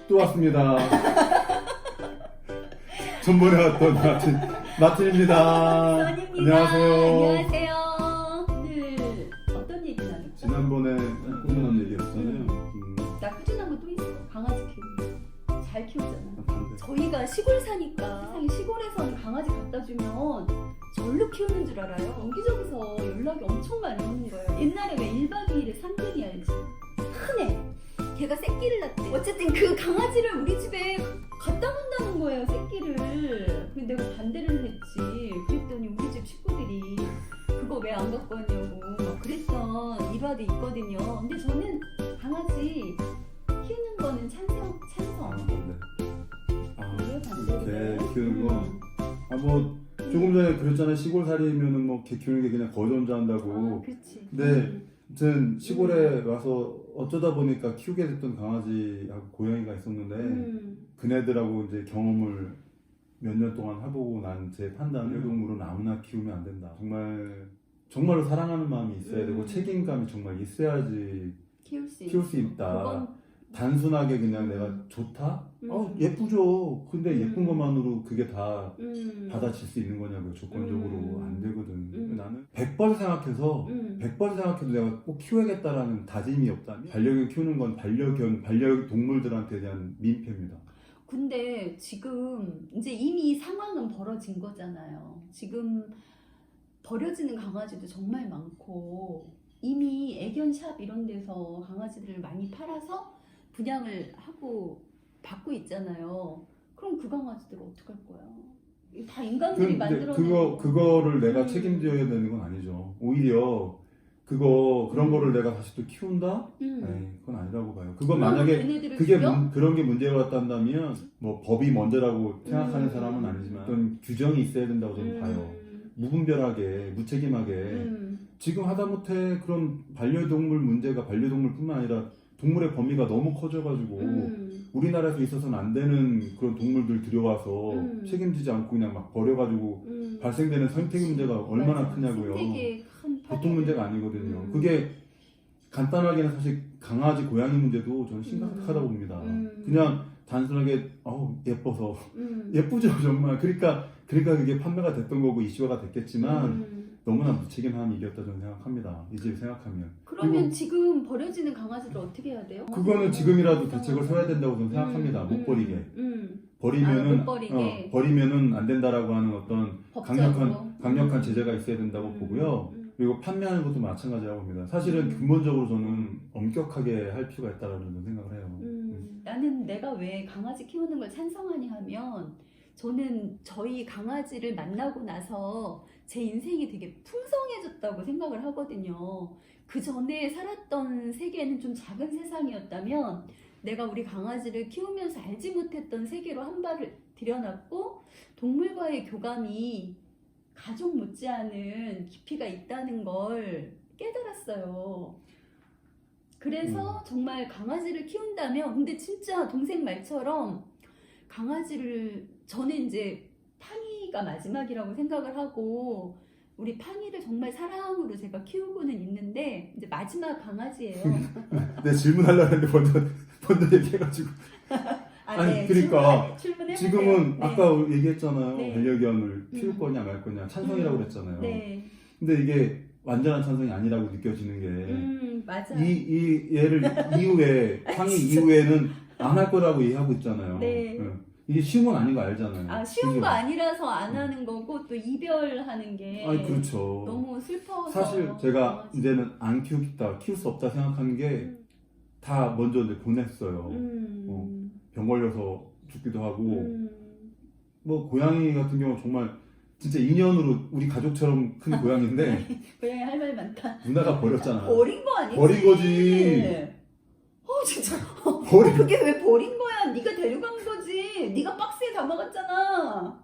또 왔습니다. 전번에 왔던 마틴입니다. 써니입니다. 안녕하세요. 안녕하세요. 오늘 어떤 얘기 나눌까요? 지난번에 꾸준한 얘기했잖아요. 나 꾸준한 거 또 있어. 강아지 키우는 거. 잘 키우잖아. 반대. 저희가 시골 사니까 세상에 시골에서는 강아지 갖다 주면 절로 키우는 줄 알아요. 여기저기서 연락이 엄청 많이 오는 거예요. 옛날에 왜 1박 2일에 산들이 알지? 큰애. 걔가 새끼를 낳대. 어쨌든 그 강아지를 우리 집에 갖다 놓는다는 거예요, 새끼를. 근데 내가 반대를 했지. 그랬더니 우리 집 식구들이 그거 왜 안 갖고 왔냐고 막 그랬던 일화도 있거든요. 근데 저는 강아지 키우는 거는 찬성. 왜 반대를 해? 개 키우는 거. 뭐 조금 전에 그랬잖아요. 시골 살이면은 뭐 개 키우는 게 그냥 거존자한다고. 그렇지. 근데 아무튼 시골에 와서 어쩌다 보니까 키우게 됐던 강아지하고 고양이가 있었는데 그네들하고 이제 경험을 몇 년 동안 해보고 난 제 판단은 동물은 아무나 키우면 안 된다. 정말로 사랑하는 마음이 있어야 되고 책임감이 정말 있어야지 키울 수 있다. 그건 단순하게 그냥 내가 좋다? 예쁘죠. 근데 예쁜 것만으로 그게 다 받아칠 수 있는 거냐고요. 조건적으로 안 되거든. 나는 100번 생각해서 100번 생각해도 내가 꼭 키워야겠다라는 다짐이 없다면 반려견 키우는 건 반려동물들한테 대한 민폐입니다. 근데 지금 이제 이미 상황은 벌어진 거잖아요. 지금 버려지는 강아지도 정말 많고 이미 애견샵 이런 데서 강아지들을 많이 팔아서 분양을 하고 받고 있잖아요. 그럼 그 강아지들 어떡할 거야? 다 인간들이 만들어낸 그거를 내가 책임져야 되는 건 아니죠. 오히려 그런 거를 내가 다시 또 키운다? 에이, 그건 아니라고 봐요. 그건 만약에 그런 게 문제가 왔다면 뭐 법이 먼저라고 생각하는 사람은 아니지만 어떤 규정이 있어야 된다고 저는 봐요. 무분별하게 무책임하게 지금 하다못해 그런 반려동물 문제가 반려동물뿐만 아니라 동물의 범위가 너무 커져가지고 우리나라에서 있어서는 안 되는 그런 동물들 들여와서 책임지지 않고 그냥 막 버려가지고 발생되는 생태계 문제가 얼마나 크냐고요. 보통 문제가 아니거든요. 그게 간단하게는 사실 강아지 고양이 문제도 저는 심각하다고 봅니다. 그냥 단순하게 예뻐서 예쁘죠 정말. 그러니까 그게 판매가 됐던 거고 이슈화가 됐겠지만 너무나 무책임함이 이겼다 저는 생각합니다. 이제 생각하면. 그러면 지금 버려지는 강아지를 어떻게 해야 돼요? 그거는 지금이라도 대책을 세워야 된다고 저는 생각합니다. 못 버리게. 버리면은 안 된다라고 하는 어떤 강력한 제재가 있어야 된다고 보고요. 그리고 판매하는 것도 마찬가지라고 봅니다. 사실은 근본적으로 저는 엄격하게 할 필요가 있다라는 생각을 해요. 나는 내가 왜 강아지 키우는 걸 찬성하냐 하면 저는 저희 강아지를 만나고 나서 제 인생이 되게 풍성해졌다고 생각을 하거든요. 그 전에 살았던 세계는 좀 작은 세상이었다면 내가 우리 강아지를 키우면서 알지 못했던 세계로 한 발을 들여놨고 동물과의 교감이 가족 못지않은 깊이가 있다는 걸 깨달았어요. 그래서 정말 강아지를 키운다면 근데 진짜 동생 말처럼 강아지를 저는 이제 팡이가 마지막이라고 생각을 하고 우리 팡이를 정말 사랑으로 제가 키우고는 있는데 이제 마지막 강아지예요. 내 질문하려고 했는데 먼저 얘기해가지고 네, 그러니까 질문해보세요. 지금은 네. 아까 얘기했잖아요. 네. 반려견을 키울 거냐 말 거냐 찬성이라고 그랬잖아요. 네. 근데 이게 완전한 찬성이 아니라고 느껴지는 게 맞아. 얘를 이후에 팡이 이후에는 안 할 거라고 얘기하고 있잖아요. 네. 이게 쉬운 건 아닌 거 알잖아요. 쉬운 그죠? 거 아니라서 안 하는 거고 또 이별하는 게 그렇죠. 너무 슬퍼서 사실 제가 이제는 안 키우겠다, 키울 수 없다 생각하는 게 다 먼저 이제 보냈어요. 병 걸려서 죽기도 하고 뭐 고양이 같은 경우 정말 진짜 인연으로 우리 가족처럼 큰 고양이인데 고양이 할 말 많다. 누나가 버렸잖아. 버린 거 아니지? 버린 거지. 진짜. 버린 그게 왜 버린 거야? 네가 데려간 거지. 네가 박스에 담아갔잖아.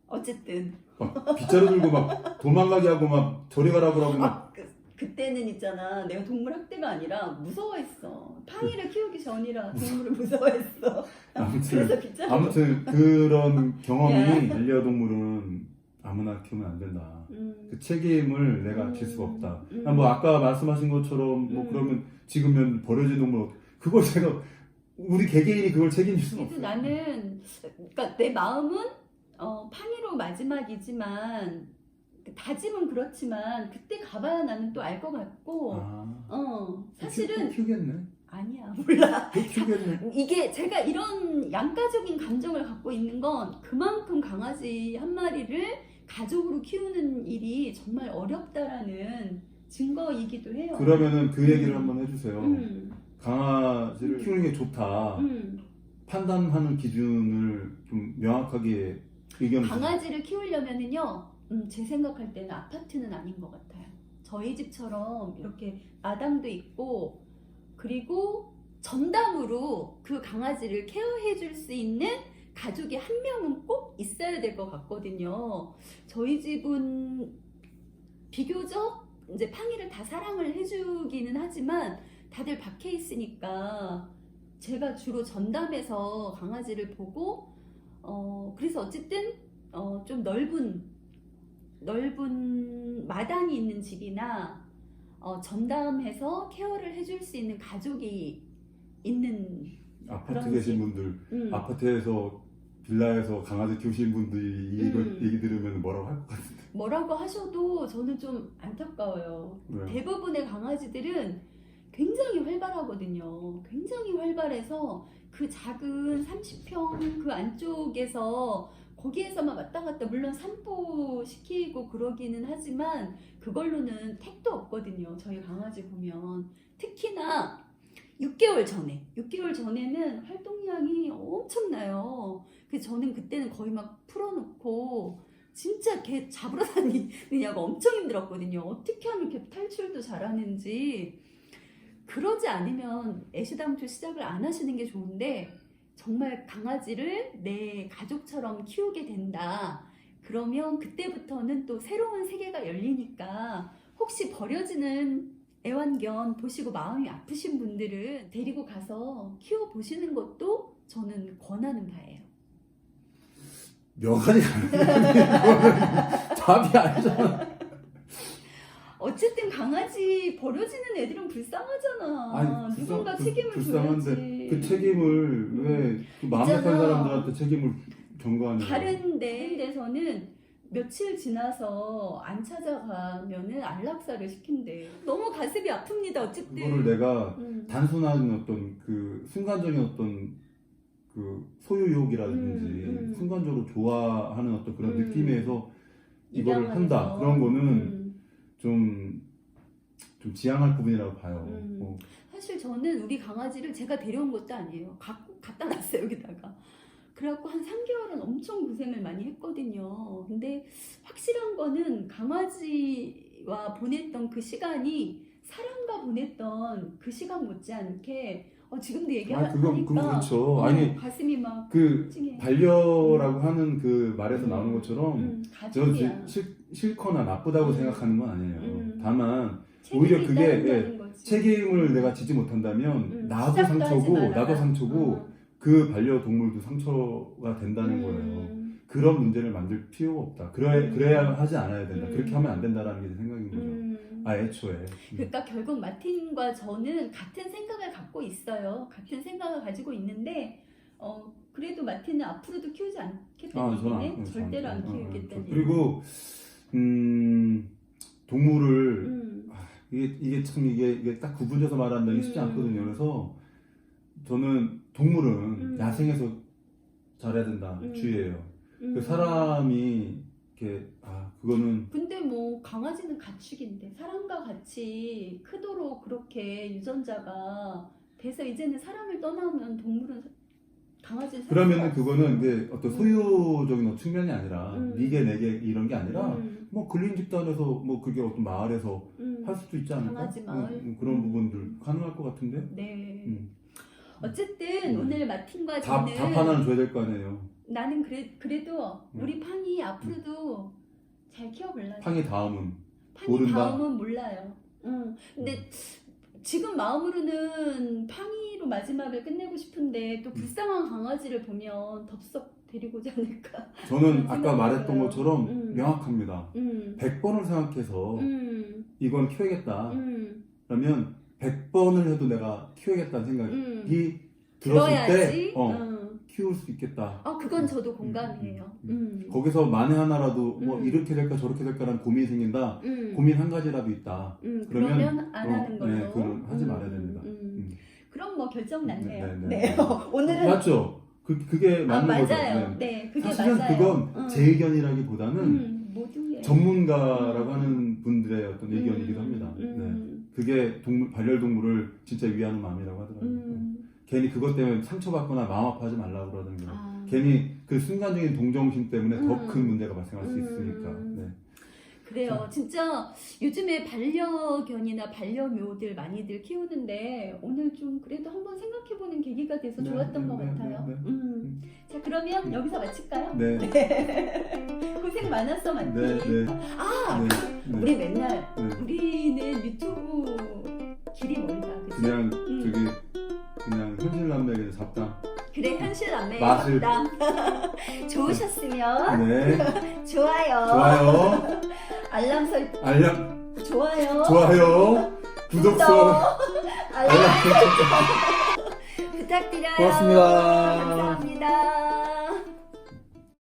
어쨌든. 막 빗자루 들고 막 도망가게 하고 막 저리 가라고 하고 막 그때는 있잖아. 내가 동물 학대가 아니라 무서워했어. 팡이를 키우기 전이라 동물을 무서워했어. 그래서 빗자루. 아무튼 그런 경험이 반려동물은 아무나 키우면 안 된다. 그 책임을 내가 질 수가 없다. 뭐 아까 말씀하신 것처럼 뭐 그러면 지금은 버려진 동물 그걸 제가 우리 개개인이 그걸 책임질 수는 그래도 없어요. 나는 그러니까 내 마음은 팡이로 마지막이지만 다짐은 그렇지만 그때 가봐야 나는 또 알 것 같고 사실은 키우겠네. 아니야 몰라. 키우겠네. 이게 제가 이런 양가적인 감정을 갖고 있는 건 그만큼 강아지 한 마리를 가족으로 키우는 일이 정말 어렵다라는 증거이기도 해요. 그러면은 그 얘기를 한번 해주세요. 강아지를 음. 키우는 게 좋다. 판단하는 기준을 좀 명확하게 의견을 강아지를 키우려면은요, 제 생각할 때는 아파트는 아닌 것 같아요. 저희 집처럼 이렇게 마당도 있고, 그리고 전담으로 그 강아지를 케어해 줄 수 있는 가족이 한 명은 꼭 있어야 될 것 같거든요. 저희 집은 비교적 이제 팡이를 다 사랑을 해주기는 하지만 다들 밖에 있으니까 제가 주로 전담해서 강아지를 보고 그래서 어쨌든 좀 넓은 마당이 있는 집이나 전담해서 케어를 해줄 수 있는 가족이 있는 아파트 그런 계신 집. 분들 아파트에서 빌라에서 강아지 키우신 분들이 이거 얘기 들으면 뭐라고 할 것 같은데. 뭐라고 하셔도 저는 좀 안타까워요. 왜요? 대부분의 강아지들은 굉장히 활발하거든요. 굉장히 활발해서 그 작은 30평 그 안쪽에서 거기에서만 왔다 갔다 물론 산보시키고 그러기는 하지만 그걸로는 택도 없거든요. 저희 강아지 보면 특히나 6개월 전에는 활동량이 엄청나요. 그래서 저는 그때는 거의 막 풀어놓고 진짜 걔 잡으러 다니느냐고 엄청 힘들었거든요. 어떻게 하면 이렇게 탈출도 잘하는지. 그러지 않으면 애시당초 시작을 안 하시는 게 좋은데 정말 강아지를 내 가족처럼 키우게 된다. 그러면 그때부터는 또 새로운 세계가 열리니까 혹시 버려지는 애완견 보시고 마음이 아프신 분들은 데리고 가서 키워보시는 것도 저는 권하는 바예요. 명언이 아니에요. 답이 아니잖아. 어쨌든 강아지 버려지는 애들은 불쌍하잖아. 누군가 책임을 불쌍한데 져야지. 그 책임을 왜 그 마음 약한 있잖아. 사람들한테 책임을 전가하는 다른 데서는 며칠 지나서 안 찾아가면은 안락사를 시킨대. 너무 가슴이 아픕니다. 어쨌든. 그거를 내가 음. 단순한 어떤 그 순간적인 어떤 그 소유욕이라든지 순간적으로 좋아하는 어떤 그런 느낌에서 이거를 한다. 그런 거는 좀 지양할 부분이라고 봐요. 사실 저는 우리 강아지를 제가 데려온 것도 아니에요. 갖다 놨어요, 여기다가. 그래갖고 한 3개월은 엄청 고생을 많이 했거든요. 근데 확실한 거는 강아지와 보냈던 그 시간이 사람과 보냈던 그 시간 못지않게 지금도 얘기하니까 그건 그렇죠. 아니 가슴이 막 그 찡해. 반려라고 하는 그 말에서 나오는 것처럼 저 가족이야. 싫거나 나쁘다고 생각하는 건 아니에요. 다만 책임이 오히려 그게 있다는 거지. 책임을 내가 지지 못한다면 나도 시작도 상처고 하지 말아라. 나도 상처고 그 반려동물도 상처가 된다는 거예요. 그런 문제를 만들 필요가 없다. 그래야 하지 않아야 된다. 그렇게 하면 안 된다라는 게 제 생각인 거죠. 애초에. 그러니까 결국 마틴과 저는 같은 생각을 갖고 있어요. 같은 생각을 가지고 있는데 그래도 마틴은 앞으로도 키우지 않겠다는 절대로 안 키우겠다는. 그리고 동물을 이게 참 이게 딱 구분져서 말한다는 게 쉽지 않거든요. 그래서 저는 동물은 야생에서 잘해야 된다 주의해요. 그 사람이 이렇게 그거는 근데 뭐 강아지는 가축인데 사람과 같이 크도록 그렇게 유전자가 돼서 이제는 사람을 떠나면 동물은 강아지는 그러면은 그거는 이제 어떤 소유적인 측면이 아니라 니게 내게 이런 게 아니라 뭐 근린 집단에서 뭐 그게 어떤 마을에서 할 수도 있지 않을까? 강아지 마을 그런 부분들 가능할 것 같은데. 네. 어쨌든 오늘 마틴과 답 저는 하나는 줘야 될 거 아니에요. 나는 그래도 우리 팡이 앞으로도 잘 키워볼라. 팡이 다음은 팡이 모른다. 다음은 몰라요. 근데 지금 마음으로는 팡이로 마지막을 끝내고 싶은데 또 불쌍한 강아지를 보면 덥석 데리고 오지 않을까. 저는 아까 말했던 것처럼 명확합니다. 100번을 생각해서 이건 키워야겠다. 그러면 100번을 해도 내가 키워야겠다는 생각이 들었을 때 들어야지. 키울 수 있겠다. 그건 저도 공감해요. 거기서 만에 하나라도 뭐 음. 이렇게 될까 저렇게 될까라는 고민이 생긴다. 고민 한 가지라도 있다. 그러면 안 하는 걸로. 네, 그건 하지 말아야 됩니다. 그럼 뭐 결정 났네요. 네, 네, 네. 네. 오늘은 맞죠? 그게 맞는 거죠. 맞아요. 네. 네, 그게 사실은 맞아요. 그건 제 의견이라기보다는 모두의 전문가라고 하는 분들의 어떤 의견이기도 합니다. 네. 그게 반려동물을 진짜 위하는 마음이라고 하더라고요. 괜히 그것 때문에 상처받거나 마음 아파하지 말라고 그러는 거. 괜히 그 순간적인 동정심 때문에 더 큰 문제가 발생할 수 있으니까. 네. 그래요. 진짜 요즘에 반려견이나 반려묘들 많이들 키우는데 오늘 좀 그래도 한번 생각해보는 계기가 돼서 좋았던 것 같아요. 자, 그러면 여기서 마칠까요? 네. 고생 많았어, 만디. 네, 네. 우리 맨날 네. 우리는 유튜브 길이 멀다. 그치? 그냥 현실남매에게 잡담. 그래, 현실 안내 맛을. 담당. 좋으셨으면 네. 좋아요. 알람 설정. 알람. 좋아요. 구독, 알람 설정 부탁드려요. 고맙습니다. 감사합니다.